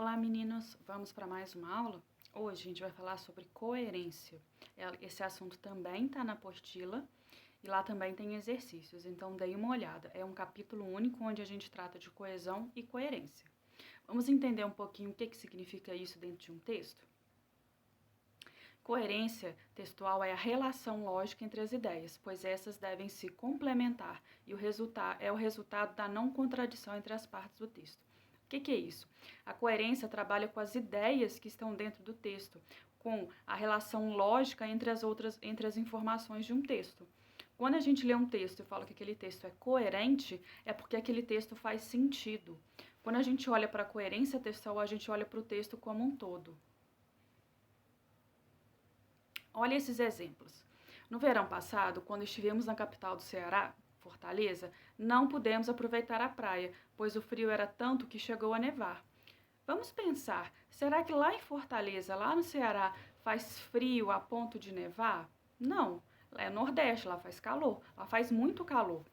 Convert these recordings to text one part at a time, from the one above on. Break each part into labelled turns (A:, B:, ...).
A: Olá meninos, vamos para mais uma aula? Hoje a gente vai falar sobre coerência. Esse assunto também está na apostila e lá também tem exercícios, então dê uma olhada. É um capítulo único onde a gente trata de coesão e coerência. Vamos entender um pouquinho o que significa isso dentro de um texto? Coerência textual é a relação lógica entre as ideias, pois essas devem se complementar e é o resultado da não contradição entre as partes do texto. O que é isso? A coerência trabalha com as ideias que estão dentro do texto, com a relação lógica entre as informações de um texto. Quando a gente lê um texto e fala que aquele texto é coerente, é porque aquele texto faz sentido. Quando a gente olha para a coerência textual, a gente olha para o texto como um todo. Olha esses exemplos. No verão passado, quando estivemos na capital do Ceará, Fortaleza, não pudemos aproveitar a praia, pois o frio era tanto que chegou a nevar. Vamos pensar, será que lá em Fortaleza, lá no Ceará, faz frio a ponto de nevar? Não, lá é Nordeste, lá faz calor, lá faz muito calor.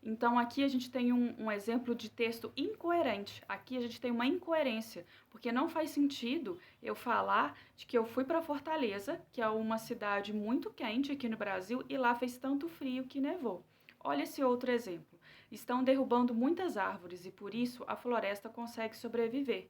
A: Então, aqui a gente tem um exemplo de texto incoerente. Aqui a gente tem uma incoerência, porque não faz sentido eu falar de que eu fui para Fortaleza, que é uma cidade muito quente aqui no Brasil, e lá fez tanto frio que nevou. Olha esse outro exemplo. Estão derrubando muitas árvores e por isso a floresta consegue sobreviver.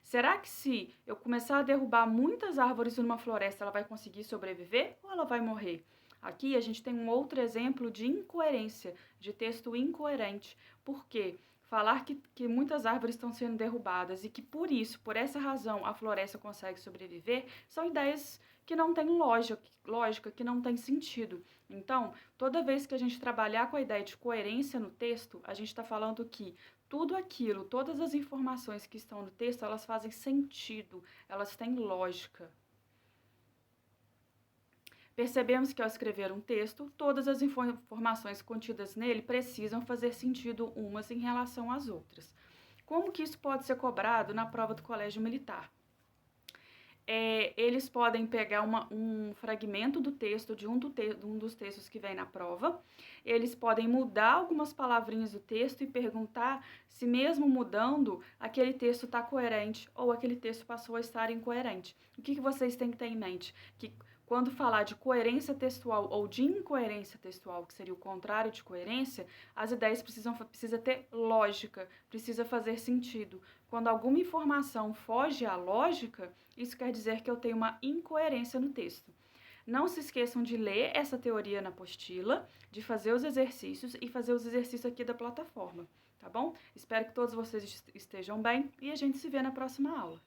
A: Será que se eu começar a derrubar muitas árvores numa floresta, ela vai conseguir sobreviver ou ela vai morrer? Aqui a gente tem um outro exemplo de incoerência, de texto incoerente. Por quê? Falar que muitas árvores estão sendo derrubadas e que por isso, por essa razão, a floresta consegue sobreviver, são ideias que não têm lógica, que não têm sentido. Então, toda vez que a gente trabalhar com a ideia de coerência no texto, a gente está falando que tudo aquilo, todas as informações que estão no texto, elas fazem sentido, elas têm lógica. Percebemos que ao escrever um texto, todas as informações contidas nele precisam fazer sentido umas em relação às outras. Como que isso pode ser cobrado na prova do colégio militar? Eles podem pegar um fragmento do texto, de um dos textos que vem na prova, eles podem mudar algumas palavrinhas do texto e perguntar se mesmo mudando, aquele texto está coerente ou aquele texto passou a estar incoerente. O que vocês têm que ter em mente? Que quando falar de coerência textual ou de incoerência textual, que seria o contrário de coerência, as ideias precisa ter lógica, precisa fazer sentido. Quando alguma informação foge à lógica, isso quer dizer que eu tenho uma incoerência no texto. Não se esqueçam de ler essa teoria na apostila, de fazer os exercícios e fazer os exercícios aqui da plataforma, tá bom? Espero que todos vocês estejam bem e a gente se vê na próxima aula.